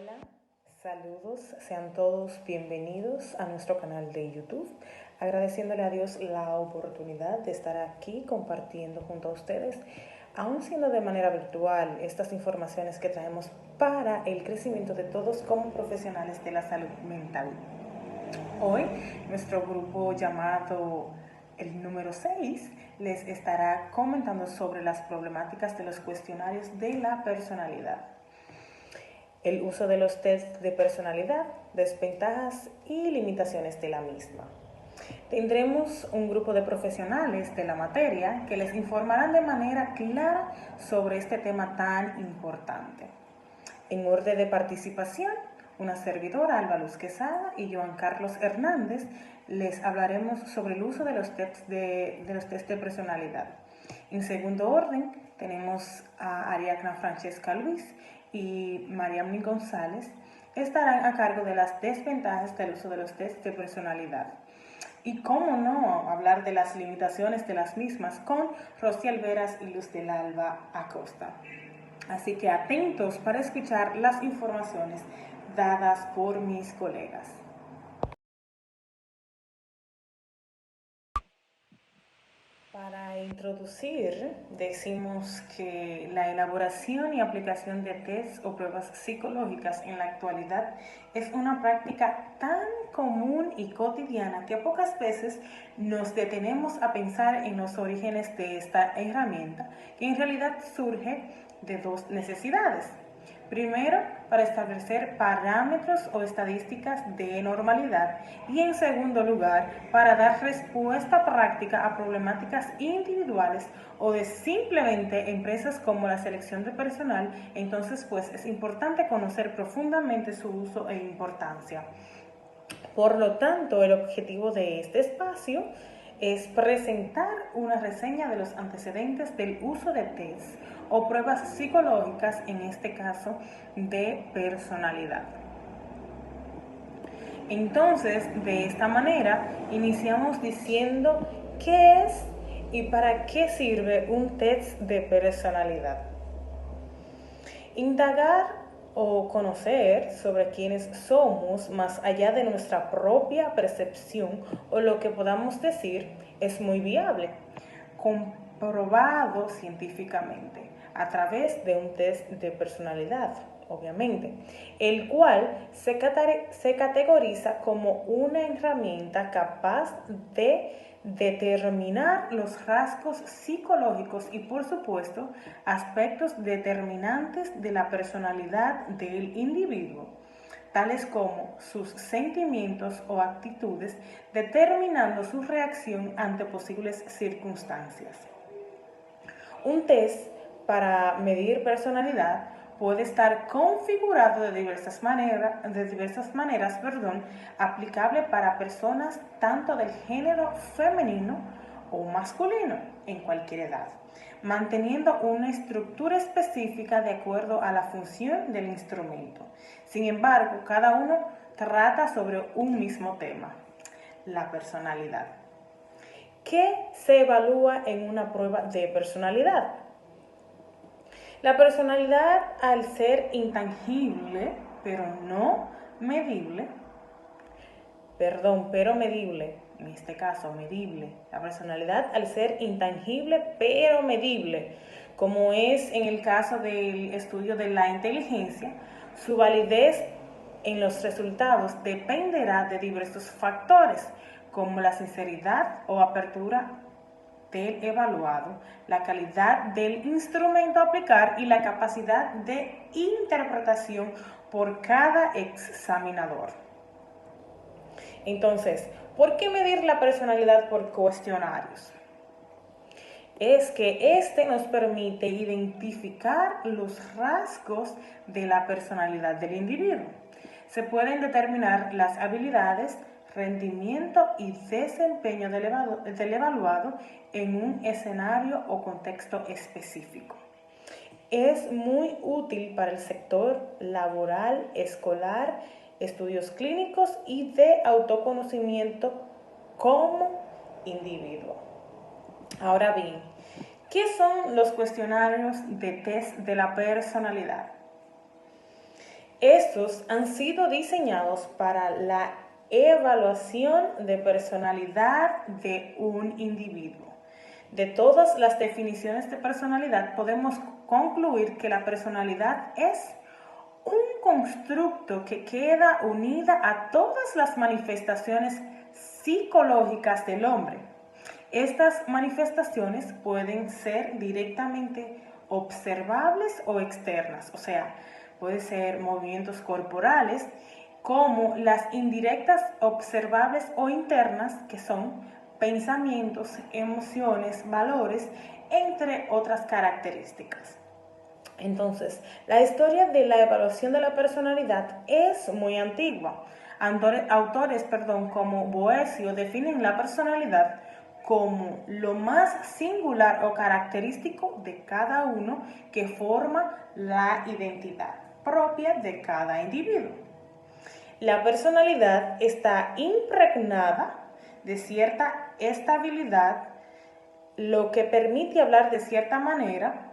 Hola, saludos, sean todos bienvenidos a nuestro canal de YouTube, agradeciéndole a Dios la oportunidad de estar aquí compartiendo junto a ustedes, aún siendo de manera virtual, estas informaciones que traemos para el crecimiento de todos como profesionales de la salud mental. Hoy, nuestro grupo llamado el número 6 les estará comentando sobre las problemáticas de los cuestionarios de la personalidad. El uso de los test de personalidad, desventajas y limitaciones de la misma. Tendremos un grupo de profesionales de la materia que les informarán de manera clara sobre este tema tan importante. En orden de participación, una servidora, Alba Luz Quesada, y Joan Carlos Hernández les hablaremos sobre el uso de los test de personalidad. En segundo orden, tenemos a Ariadna Francesca Luis y Mariamni González, estarán a cargo de las desventajas del uso de los test de personalidad. Y cómo no hablar de las limitaciones de las mismas con Rosy Alveras y Luz del Alba Acosta. Así que atentos para escuchar las informaciones dadas por mis colegas. Para introducir, decimos que la elaboración y aplicación de tests o pruebas psicológicas en la actualidad es una práctica tan común y cotidiana que pocas veces nos detenemos a pensar en los orígenes de esta herramienta, que en realidad surge de dos necesidades. Primero, para establecer parámetros o estadísticas de normalidad y en segundo lugar, para dar respuesta práctica a problemáticas individuales o de simplemente empresas como la selección de personal. Entonces, pues es importante conocer profundamente su uso e importancia. Por lo tanto, el objetivo de este espacio es presentar una reseña de los antecedentes del uso de test o pruebas psicológicas, en este caso de personalidad. Entonces, de esta manera, iniciamos diciendo qué es y para qué sirve un test de personalidad. Indagar o conocer sobre quiénes somos más allá de nuestra propia percepción o lo que podamos decir es muy viable, comprobado científicamente a través de un test de personalidad, obviamente, el cual se categoriza como una herramienta capaz de determinar los rasgos psicológicos y, por supuesto, aspectos determinantes de la personalidad del individuo, tales como sus sentimientos o actitudes, determinando su reacción ante posibles circunstancias. Un test para medir personalidad puede estar configurado de diversas maneras, aplicable para personas tanto del género femenino o masculino en cualquier edad, manteniendo una estructura específica de acuerdo a la función del instrumento. Sin embargo, cada uno trata sobre un mismo tema, la personalidad. ¿Qué se evalúa en una prueba de personalidad? La personalidad, al ser intangible, pero medible, en este caso medible. La personalidad, al ser intangible, pero medible, como es en el caso del estudio de la inteligencia, su validez en los resultados dependerá de diversos factores, como la sinceridad o apertura del evaluado, la calidad del instrumento a aplicar y la capacidad de interpretación por cada examinador. Entonces, ¿por qué medir la personalidad por cuestionarios? Es que este nos permite identificar los rasgos de la personalidad del individuo. Se pueden determinar las habilidades, rendimiento y desempeño del evaluado en un escenario o contexto específico. Es muy útil para el sector laboral, escolar, estudios clínicos y de autoconocimiento como individuo. Ahora bien, ¿qué son los cuestionarios de test de la personalidad? Estos han sido diseñados para la evaluación de personalidad de un individuo. De todas las definiciones de personalidad podemos concluir que la personalidad es un constructo que queda unida a todas las manifestaciones psicológicas del hombre. Estas manifestaciones pueden ser directamente observables o externas, o sea, pueden ser movimientos corporales, como las indirectas observables o internas, que son pensamientos, emociones, valores, entre otras características. Entonces, la historia de la evaluación de la personalidad es muy antigua. Autores como Boecio definen la personalidad como lo más singular o característico de cada uno que forma la identidad propia de cada individuo. La personalidad está impregnada de cierta estabilidad, lo que permite hablar de cierta manera,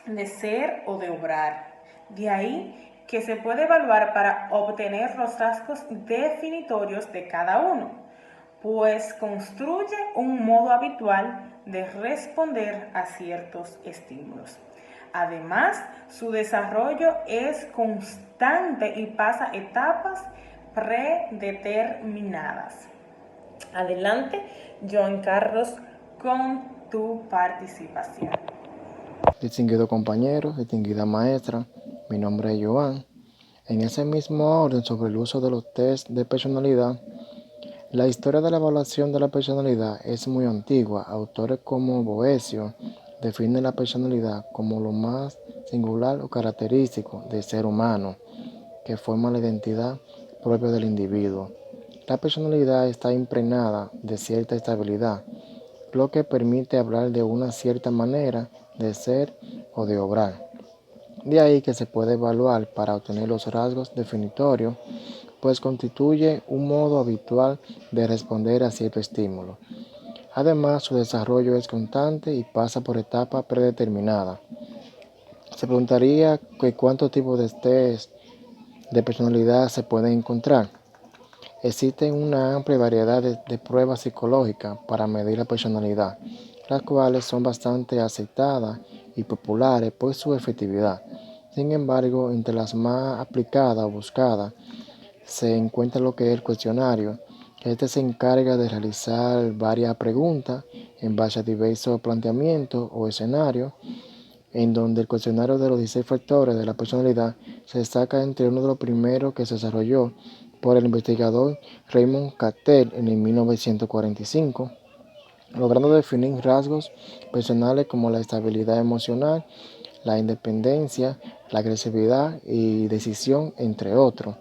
de ser o de obrar. De ahí que se puede evaluar para obtener los rasgos definitorios de cada uno, pues construye un modo habitual de responder a ciertos estímulos. Además, su desarrollo es constante y pasa etapas predeterminadas. Adelante, Joan Carlos, con tu participación. Distinguido compañero, distinguida maestra, mi nombre es Joan. En ese mismo orden sobre el uso de los test de personalidad, la historia de la evaluación de la personalidad es muy antigua. Autores como Boecio definen la personalidad como lo más singular o característico del ser humano, que forma la identidad propia del individuo. La personalidad está impregnada de cierta estabilidad, lo que permite hablar de una cierta manera de ser o de obrar. De ahí que se puede evaluar para obtener los rasgos definitorios, pues constituye un modo habitual de responder a cierto estímulo. Además, su desarrollo es constante y pasa por etapas predeterminadas. Se preguntaría que cuántos tipos de test de personalidad se pueden encontrar. Existen una amplia variedad de pruebas psicológicas para medir la personalidad, las cuales son bastante aceptadas y populares por su efectividad. Sin embargo, entre las más aplicadas o buscadas se encuentra lo que es el cuestionario. Este se encarga de realizar varias preguntas en base a diversos planteamientos o escenarios, en donde el cuestionario de los 16 factores de la personalidad se destaca entre uno de los primeros que se desarrolló por el investigador Raymond Cattell en el 1945, logrando definir rasgos personales como la estabilidad emocional, la independencia, la agresividad y decisión, entre otros.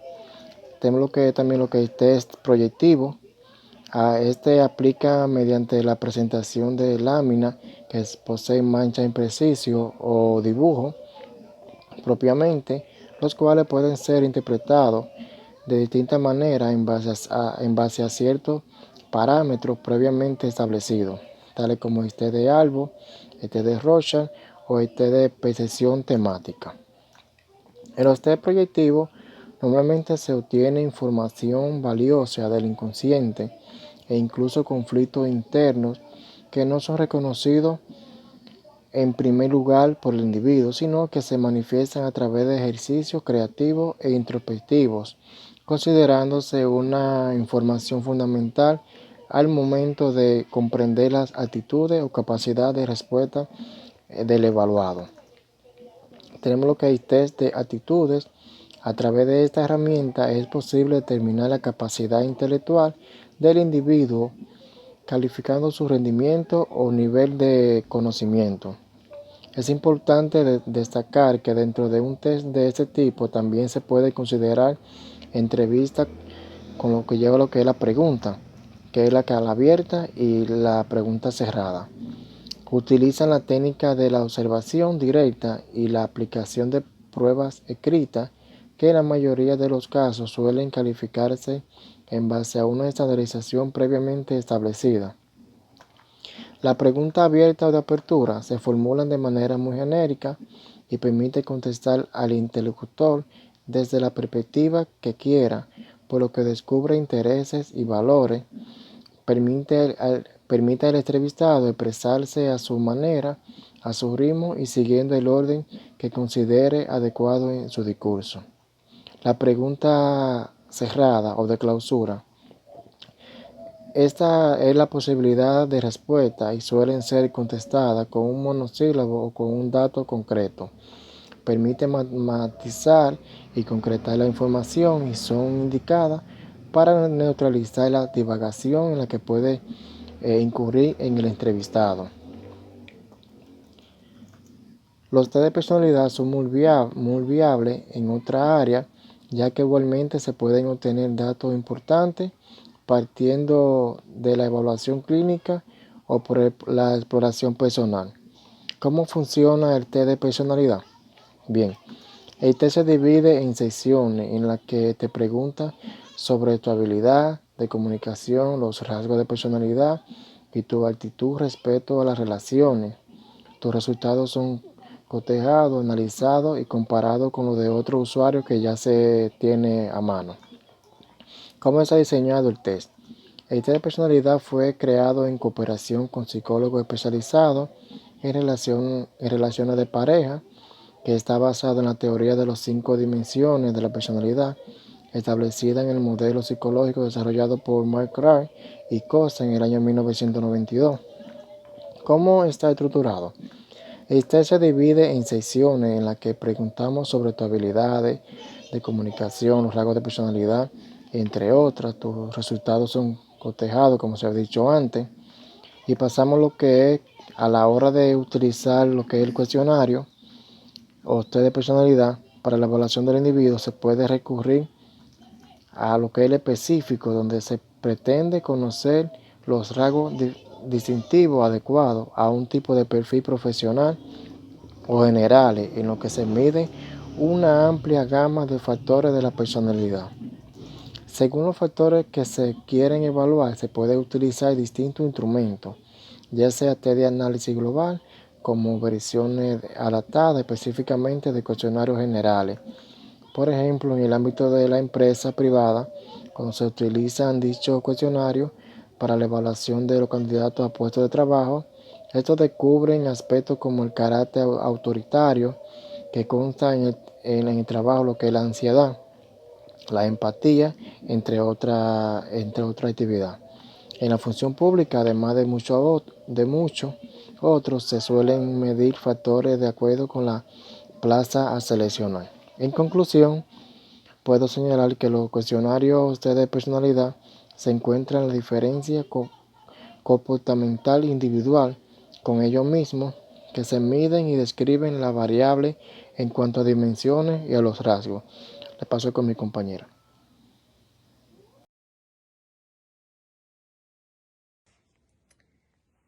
Tenemos también lo que es test proyectivo. A este aplica mediante la presentación de láminas que poseen manchas imprecisos o dibujos propiamente, los cuales pueden ser interpretados de distintas maneras en base a ciertos parámetros previamente establecidos, tales como el test de Albo, el test de Rorschach o el test de percepción temática. En los test proyectivos normalmente se obtiene información valiosa del inconsciente e incluso conflictos internos que no son reconocidos en primer lugar por el individuo, sino que se manifiestan a través de ejercicios creativos e introspectivos, considerándose una información fundamental al momento de comprender las actitudes o capacidad de respuesta del evaluado. Tenemos lo que es test de actitudes. A través de esta herramienta es posible determinar la capacidad intelectual del individuo, calificando su rendimiento o nivel de conocimiento. Es importante destacar que dentro de un test de este tipo también se puede considerar entrevista con lo que lleva lo que es la pregunta, que es la cara abierta y la pregunta cerrada. Utilizan la técnica de la observación directa y la aplicación de pruebas escritas, que en la mayoría de los casos suelen calificarse en base a una estandarización previamente establecida. La pregunta abierta o de apertura se formulan de manera muy genérica y permite contestar al interlocutor desde la perspectiva que quiera, por lo que descubre intereses y valores, permite al entrevistado expresarse a su manera, a su ritmo y siguiendo el orden que considere adecuado en su discurso. La pregunta cerrada o de clausura. Esta es la posibilidad de respuesta y suelen ser contestadas con un monosílabo o con un dato concreto. Permite matizar y concretar la información y son indicadas para neutralizar la divagación en la que puede incurrir en el entrevistado. Los test de personalidad son muy viables en otra área, ya que igualmente se pueden obtener datos importantes partiendo de la evaluación clínica o por la exploración personal. ¿Cómo funciona el test de personalidad? Bien, el test se divide en secciones en las que te pregunta sobre tu habilidad de comunicación, los rasgos de personalidad y tu actitud respecto a las relaciones. Tus resultados son cotejados, analizados y comparados con los de otros usuarios que ya se tiene a mano. ¿Cómo está diseñado el test? El test de personalidad fue creado en cooperación con psicólogos especializados en relaciones de pareja, que está basado en la teoría de las 5 dimensiones de la personalidad, establecida en el modelo psicológico desarrollado por Mark Cray y Costa en el año 1992. ¿Cómo está estructurado? El test se divide en secciones en las que preguntamos sobre tus habilidades de comunicación, los rasgos de personalidad, entre otras. Tus resultados son cotejados, como se ha dicho antes, y pasamos lo que es a la hora de utilizar lo que es el cuestionario o test de personalidad para la evaluación del individuo. Se puede recurrir a lo que es el específico, donde se pretende conocer los rasgos distintivos adecuados a un tipo de perfil profesional o generales, en lo que se mide una amplia gama de factores de la personalidad. Según los factores que se quieren evaluar, se puede utilizar distintos instrumentos, ya sea test de análisis global, como versiones adaptadas específicamente de cuestionarios generales. Por ejemplo, en el ámbito de la empresa privada, cuando se utilizan dichos cuestionarios para la evaluación de los candidatos a puestos de trabajo, estos descubren aspectos como el carácter autoritario que consta en el trabajo, lo que es la ansiedad, la empatía, entre otras actividades. En la función pública, además de muchos otros, se suelen medir factores de acuerdo con la plaza a seleccionar. En conclusión, puedo señalar que los cuestionarios de personalidad se encuentran en la diferencia comportamental individual con ellos mismos, que se miden y describen la variable en cuanto a dimensiones y a los rasgos. Le paso con mi compañera.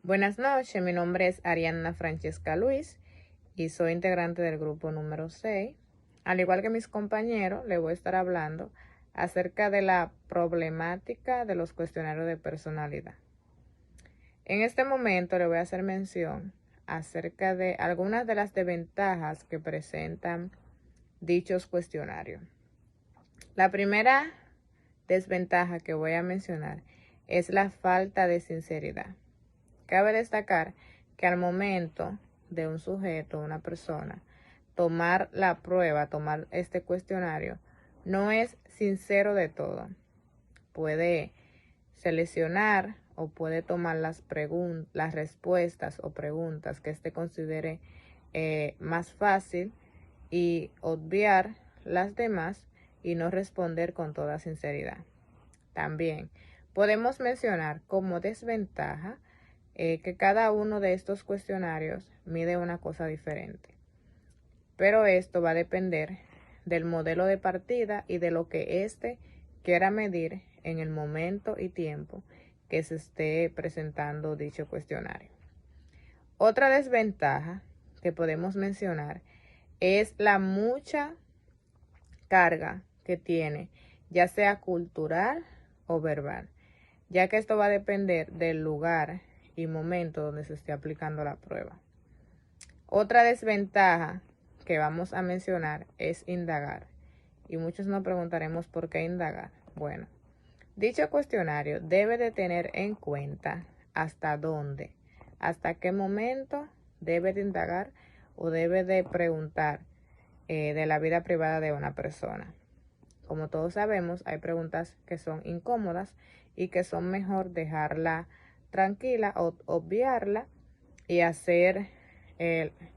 Buenas noches, mi nombre es Arianna Francesca Luis y soy integrante del grupo número 6. Al igual que mis compañeros, le voy a estar hablando acerca de la problemática de los cuestionarios de personalidad. En este momento le voy a hacer mención acerca de algunas de las desventajas que presentan dichos cuestionarios. La primera desventaja que voy a mencionar es la falta de sinceridad. Cabe destacar que al momento de un sujeto, una persona, tomar la prueba, tomar este cuestionario, no es sincero de todo. Puede seleccionar o puede tomar las respuestas o preguntas que éste considere más fácil y obviar las demás y no responder con toda sinceridad. También podemos mencionar como desventaja que cada uno de estos cuestionarios mide una cosa diferente. Pero esto va a depender del modelo de partida y de lo que éste quiera medir en el momento y tiempo que se esté presentando dicho cuestionario. Otra desventaja que podemos mencionar es la mucha carga que tiene, ya sea cultural o verbal, ya que esto va a depender del lugar y momento donde se esté aplicando la prueba. Otra desventaja que vamos a mencionar es indagar. y muchos nos preguntaremos por qué indagar. Bueno, dicho cuestionario debe de tener en cuenta hasta dónde, hasta qué momento debe de indagar o debe de preguntar de la vida privada de una persona. Como todos sabemos, hay preguntas que son incómodas y que son mejor dejarla tranquila o obviarla y hacer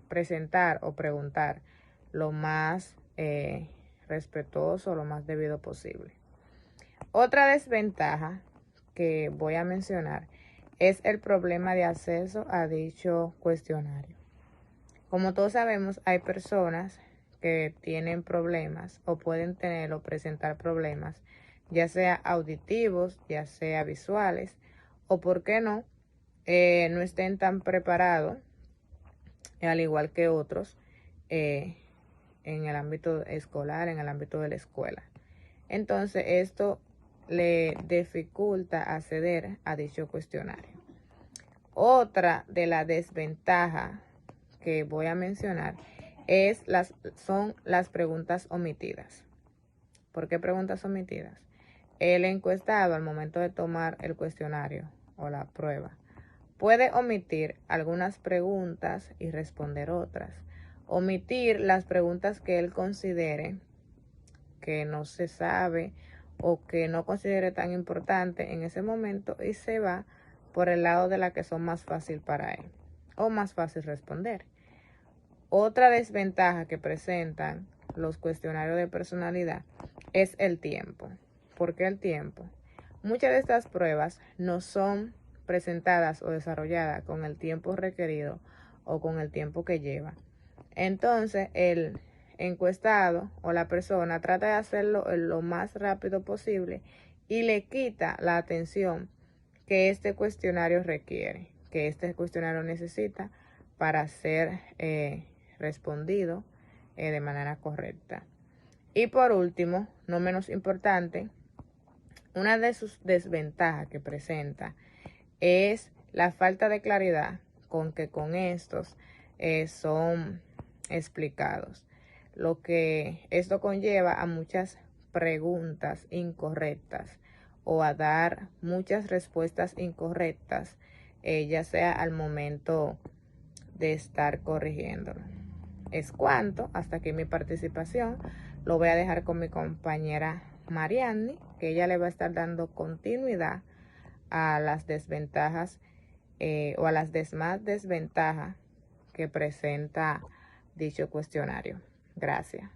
presentar o preguntar lo más respetuoso, lo más debido posible. Otra desventaja que voy a mencionar es el problema de acceso a dicho cuestionario. Como todos sabemos, hay personas que tienen problemas o pueden tener o presentar problemas, ya sea auditivos, ya sea visuales, o por qué no, no estén tan preparados, al igual que otros, en el ámbito escolar, en el ámbito de la escuela. Entonces, esto le dificulta acceder a dicho cuestionario. Otra de las desventajas que voy a mencionar son las preguntas omitidas. ¿Por qué preguntas omitidas? El encuestado, al momento de tomar el cuestionario o la prueba, puede omitir algunas preguntas y responder otras. Omitir las preguntas que él considere que no se sabe o que no considere tan importante en ese momento y se va por el lado de las que son más fácil para él o más fácil responder. Otra desventaja que presentan los cuestionarios de personalidad es el tiempo. ¿Por qué el tiempo? Muchas de estas pruebas no son presentadas o desarrolladas con el tiempo requerido o con el tiempo que lleva. Entonces, el encuestado o la persona trata de hacerlo lo más rápido posible y le quita la atención que este cuestionario requiere, que este cuestionario necesita para ser respondido de manera correcta. Y por último, no menos importante, una de sus desventajas que presenta es la falta de claridad con que con estos son explicados, lo que esto conlleva a muchas preguntas incorrectas o a dar muchas respuestas incorrectas, ya sea al momento de estar corrigiéndolo. Es cuanto, hasta aquí mi participación. Lo voy a dejar con mi compañera Marianne, que ella le va a estar dando continuidad a las desventajas o a las demás desventajas que presenta dicho cuestionario. Gracias.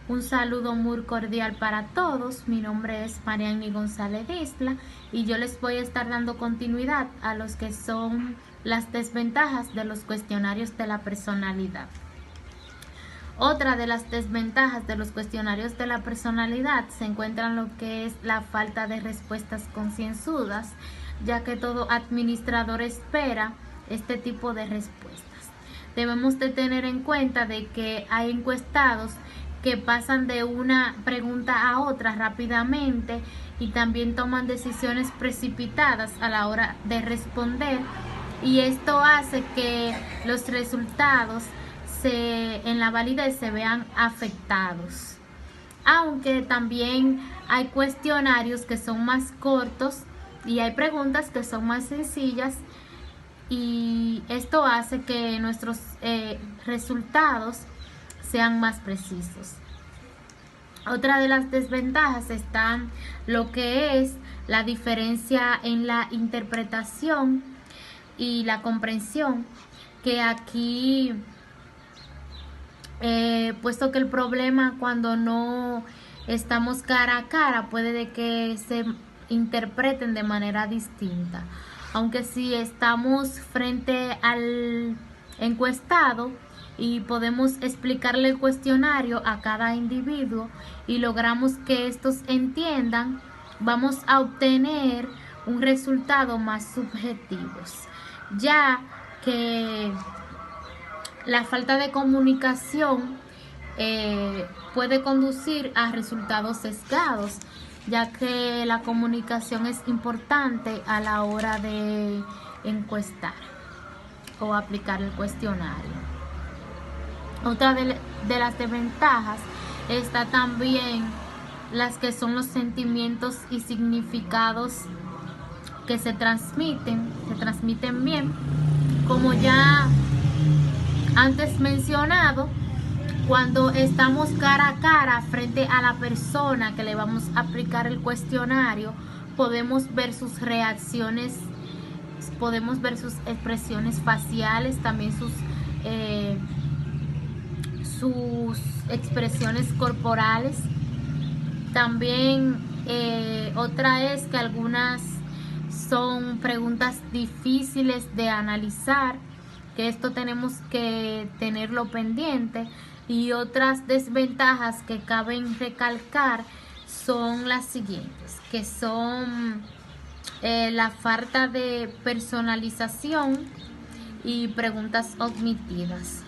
Un saludo muy cordial para todos. Mi nombre es Marianne González Isla y yo les voy a estar dando continuidad a los que son las desventajas de los cuestionarios de la personalidad. Otra de las desventajas de los cuestionarios de la personalidad se encuentra en lo que es la falta de respuestas concienzudas, ya que todo administrador espera este tipo de respuestas. Debemos de tener en cuenta de que hay encuestados que pasan de una pregunta a otra rápidamente y también toman decisiones precipitadas a la hora de responder, y esto hace que los resultados en la validez se vean afectados. Aunque también hay cuestionarios que son más cortos y hay preguntas que son más sencillas, y esto hace que nuestros resultados sean más precisos. Otra de las desventajas está lo que es la diferencia en la interpretación y la comprensión, que aquí puesto que el problema cuando no estamos cara a cara puede de que se interpreten de manera distinta, aunque si estamos frente al encuestado y podemos explicarle el cuestionario a cada individuo y logramos que estos entiendan, vamos a obtener un resultado más subjetivo, ya que la falta de comunicación puede conducir a resultados sesgados, ya que la comunicación es importante a la hora de encuestar o aplicar el cuestionario. Otra de las desventajas Está también las que son los sentimientos y significados que se transmiten bien, como ya antes mencionado. Cuando estamos cara a cara frente a la persona que le vamos a aplicar el cuestionario, podemos ver sus reacciones, podemos ver sus expresiones faciales, también sus expresiones corporales. También otra es que algunas son preguntas difíciles de analizar, que esto tenemos que tenerlo pendiente. Y otras desventajas que caben recalcar son las siguientes, que son la falta de personalización y preguntas omitidas.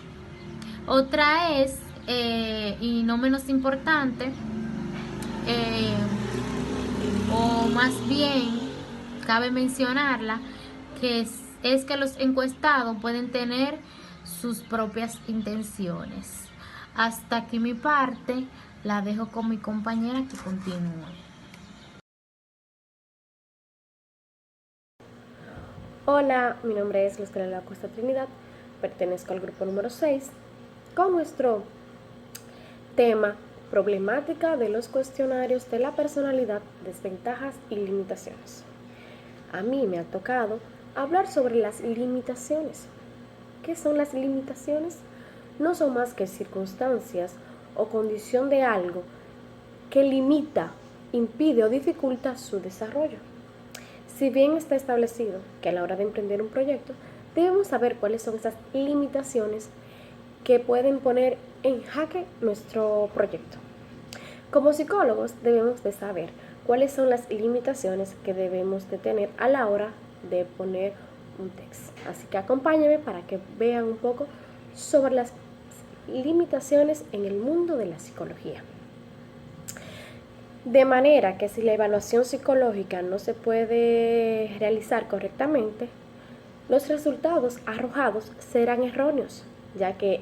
Otra es, y no menos importante, o más bien cabe mencionarla, que es que los encuestados pueden tener sus propias intenciones. Hasta aquí mi parte, la dejo con mi compañera que continúe. Hola, mi nombre es Luz Carolina Costa Trinidad, pertenezco al grupo número 6, con nuestro tema problemática de los cuestionarios de la personalidad, desventajas y limitaciones. A mí me ha tocado hablar sobre las limitaciones. ¿Qué son las limitaciones? No son más que circunstancias o condición de algo que limita, impide o dificulta su desarrollo. Si bien está establecido que a la hora de emprender un proyecto debemos saber cuáles son esas limitaciones que pueden poner en jaque nuestro proyecto. Como psicólogos debemos de saber cuáles son las limitaciones que debemos de tener a la hora de poner un texto. Así que acompáñenme para que vean un poco sobre las limitaciones en el mundo de la psicología. De manera que si la evaluación psicológica no se puede realizar correctamente, los resultados arrojados serán erróneos, ya que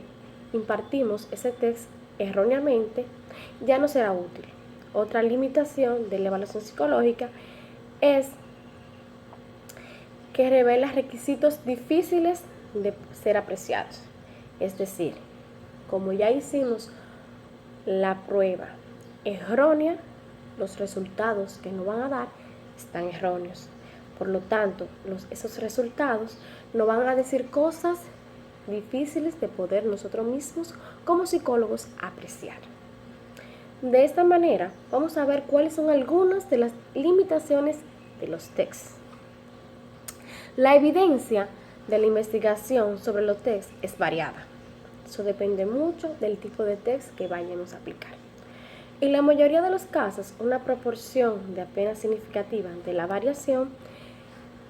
impartimos ese test erróneamente, ya no será útil. Otra limitación de la evaluación psicológica es que revela requisitos difíciles de ser apreciados. Es decir, como ya hicimos la prueba errónea, los resultados que nos van a dar están erróneos. Por lo tanto, esos resultados nos van a decir cosas difíciles de poder nosotros mismos como psicólogos apreciar. De esta manera, vamos a ver cuáles son algunas de las limitaciones de los textos. La evidencia de la investigación sobre los textos es variada. Eso depende mucho del tipo de test que vayamos a aplicar. En la mayoría de los casos, una proporción de apenas significativa de la variación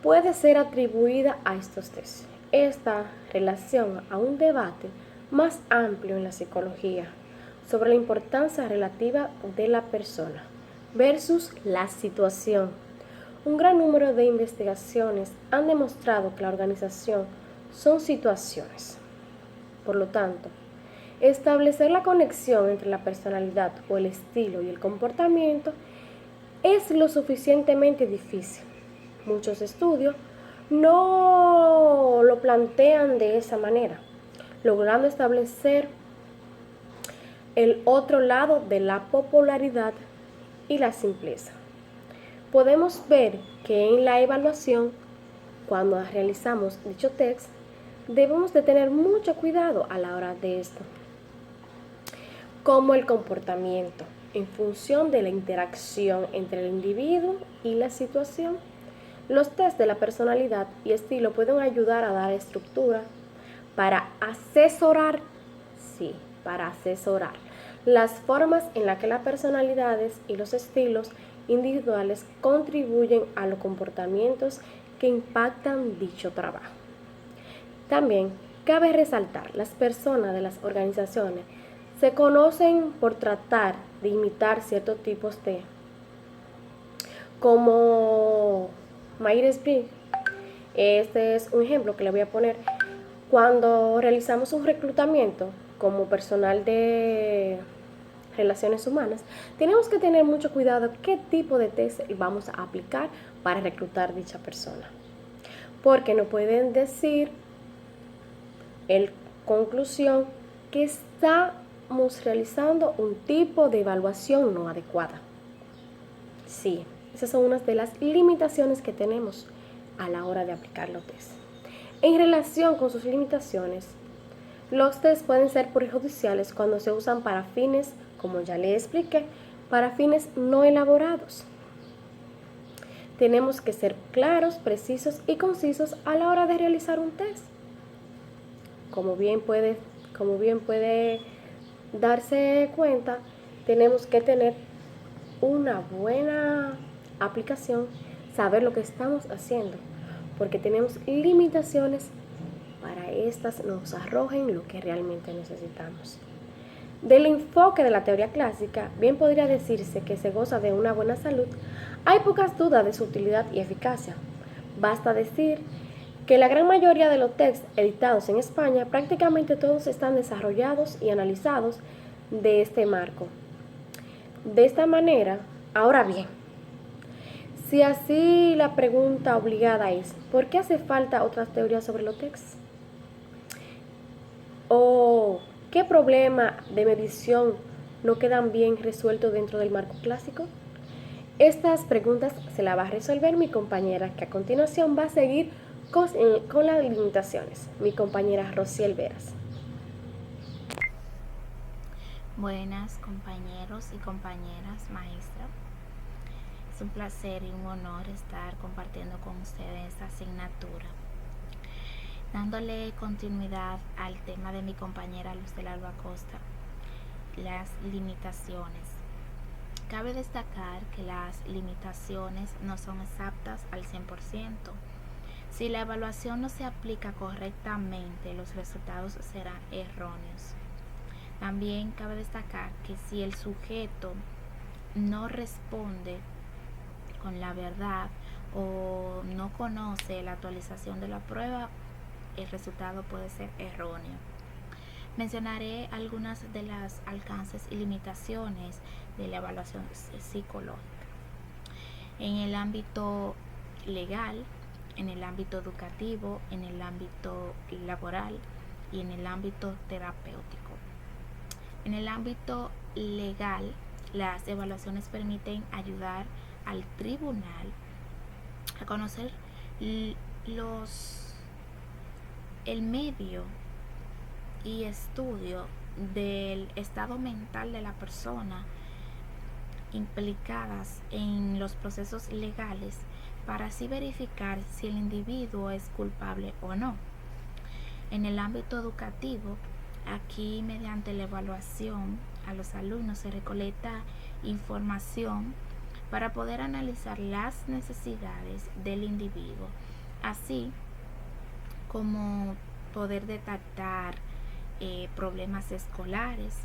puede ser atribuida a estos tests. Esta relación a un debate más amplio en la psicología sobre la importancia relativa de la persona versus la situación. Un gran número de investigaciones han demostrado que la organización son situaciones. Por lo tanto, establecer la conexión entre la personalidad o el estilo y el comportamiento es lo suficientemente difícil. Muchos estudios no lo plantean de esa manera, logrando establecer el otro lado de la popularidad y la simpleza. Podemos ver que en la evaluación, cuando realizamos dicho test, debemos de tener mucho cuidado a la hora de esto, como el comportamiento en función de la interacción entre el individuo y la situación. Los test de la personalidad y estilo pueden ayudar a dar estructura para asesorar las formas en las que las personalidades y los estilos individuales contribuyen a los comportamientos que impactan dicho trabajo. También cabe resaltar, las personas de las organizaciones se conocen por tratar de imitar ciertos tipos de, como Myers-Briggs. Este es un ejemplo que le voy a poner. Cuando realizamos un reclutamiento como personal de relaciones humanas, tenemos que tener mucho cuidado qué tipo de test vamos a aplicar para reclutar dicha persona. Porque no pueden decir en conclusión que estamos realizando un tipo de evaluación no adecuada. Sí, esas son unas de las limitaciones que tenemos a la hora de aplicar los test. En relación con sus limitaciones, los test pueden ser perjudiciales cuando se usan para fines, como ya les expliqué, para fines no elaborados. Tenemos que ser claros, precisos y concisos a la hora de realizar un test. Como bien puede darse cuenta, tenemos que tener una buena aplicación, saber lo que estamos haciendo, porque tenemos limitaciones para estas nos arrojen lo que realmente necesitamos. Del enfoque de la teoría clásica, bien podría decirse que se goza de una buena salud. Hay pocas dudas de su utilidad y eficacia. Basta decir que la gran mayoría de los textos editados en España, prácticamente todos están desarrollados y analizados de este marco. De esta manera, ahora bien, si así la pregunta obligada es, ¿por qué hace falta otras teorías sobre los textos? ¿O qué problema de medición no quedan bien resueltos dentro del marco clásico? Estas preguntas se las va a resolver mi compañera, que a continuación va a seguir con las limitaciones, mi compañera Rociel Veras. Buenas compañeros y compañeras, maestra. Es un placer y un honor estar compartiendo con ustedes esta asignatura. Dándole continuidad al tema de mi compañera Luz del Alba Costa, las limitaciones. Cabe destacar que las limitaciones no son exactas al 100%. Si la evaluación no se aplica correctamente, los resultados serán erróneos. También cabe destacar que si el sujeto no responde con la verdad o no conoce la actualización de la prueba, el resultado puede ser erróneo. Mencionaré algunas de las alcances y limitaciones de la evaluación psicológica. En el ámbito legal, en el ámbito educativo, en el ámbito laboral y en el ámbito terapéutico. En el ámbito legal, las evaluaciones permiten ayudar al tribunal a conocer el medio y estudio del estado mental de la persona implicadas en los procesos legales para así verificar si el individuo es culpable o no. En el ámbito educativo, aquí mediante la evaluación a los alumnos se recolecta información para poder analizar las necesidades del individuo, así como poder detectar problemas escolares,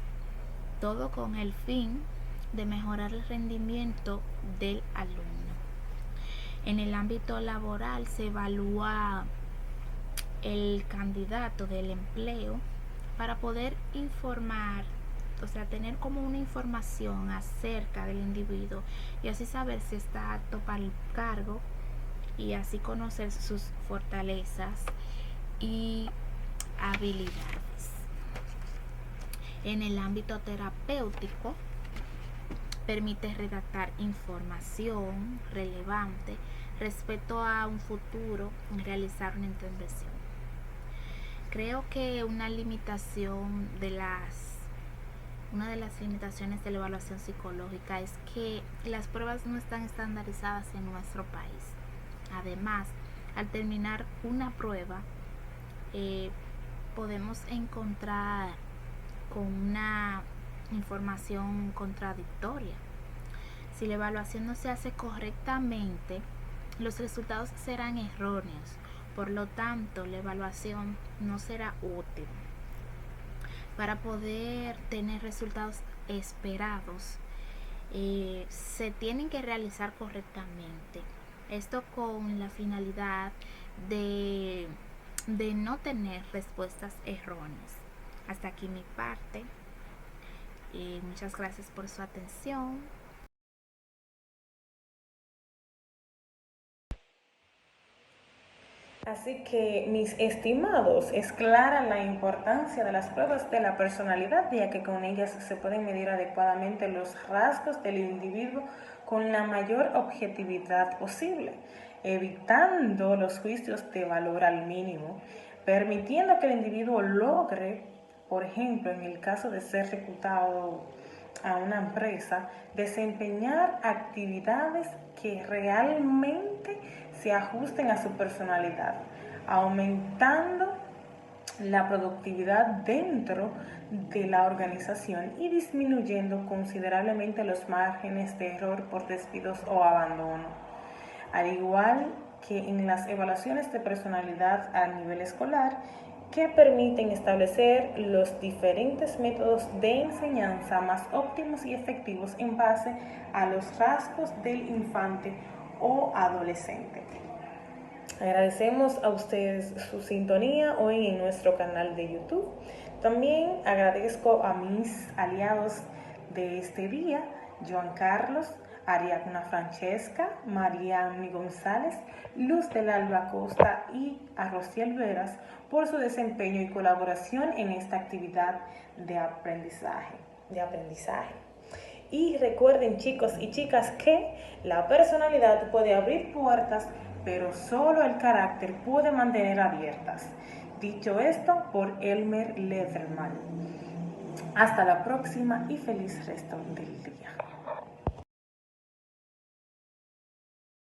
todo con el fin de mejorar el rendimiento del alumno. En el ámbito laboral se evalúa el candidato del empleo para poder informar, o sea, tener como una información acerca del individuo y así saber si está apto para el cargo y así conocer sus fortalezas y habilidades. En el ámbito terapéutico, permite redactar información relevante respecto a un futuro, realizar una intervención. Creo que una de las limitaciones de la evaluación psicológica es que las pruebas no están estandarizadas en nuestro país. Además, al terminar una prueba, podemos encontrar con una información contradictoria. Si la evaluación no se hace correctamente, los resultados serán erróneos. Por lo tanto, la evaluación no será útil. Para poder tener resultados esperados, se tienen que realizar correctamente. Esto con la finalidad de no tener respuestas erróneas. Hasta aquí mi parte Muchas gracias por su atención. Así que, mis estimados, es clara la importancia de las pruebas de la personalidad, ya que con ellas se pueden medir adecuadamente los rasgos del individuo con la mayor objetividad posible, evitando los juicios de valor al mínimo, permitiendo que el individuo logre, por ejemplo, en el caso de ser reclutado a una empresa, desempeñar actividades que realmente se ajusten a su personalidad, aumentando la productividad dentro de la organización y disminuyendo considerablemente los márgenes de error por despidos o abandono. Al igual que en las evaluaciones de personalidad a nivel escolar, que permiten establecer los diferentes métodos de enseñanza más óptimos y efectivos en base a los rasgos del infante o adolescente. Agradecemos a ustedes su sintonía hoy en nuestro canal de YouTube. También agradezco a mis aliados de este día, Joan Carlos, Ariadna Francesca, Marianny González, Luz del Alba Costa y a Rociel Veras por su desempeño y colaboración en esta actividad de aprendizaje. Y recuerden, chicos y chicas, que la personalidad puede abrir puertas, pero solo el carácter puede mantener abiertas. Dicho esto por Elmer Lederman. Hasta la próxima y feliz resto del día.